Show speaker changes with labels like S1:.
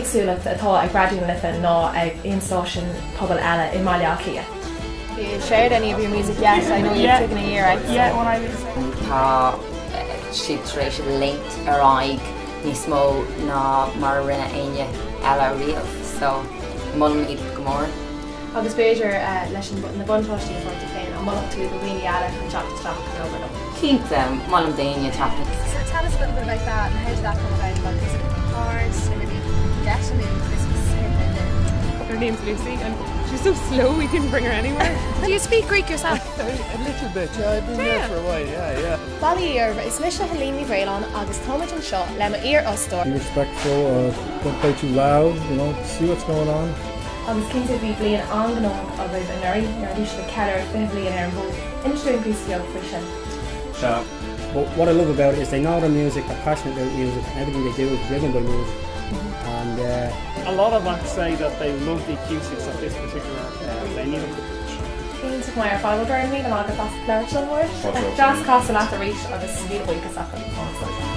S1: éagsúlacht atá ag gradún lifa ná ag instáisiún pobl eile I Maileach Lia.
S2: Have you shared any of your music yet? I know you've taken a year out.
S3: Yeah, when I was...
S4: Tá siad linked araig níos mó ná mar rinne aine eile riamh, so mulm iad go mór.
S1: Agus beidir leis na buntáistí forta féin an mulach tú go bhíine eile chun teachtasteach go nó.
S4: Cínta mulm daine teachta.
S2: So tell us a little bit about that and how did that come about? Like, is it hard to really get a new Christmas hymn in there?
S3: Her name's Lucy and she's so slow we couldn't bring her anywhere.
S2: Do you speak Greek yourself?
S5: A little bit, yeah. I've been there for a while, yeah.
S2: Bally Yerba is Misha Helene Vrailon August Thomas and Shaw Lema Ear Ostor.
S5: Be respectful, don't play too loud, see what's going on.
S1: Agus cinnte bhí bliain anganón a bheith an nuirí nar dís le ceir fé bliain ar an bhód instúin písciog fri sin.
S6: So, but what I love about it is they know their music, they're passionate about music, and everything they do is driven by music. And
S3: A lot of acts say that they love the acoustics of this particular venue.
S1: Cínta mar fáil burn mí an agus as leir an bhir. Just cos a leat a rís agus bhí buchas a.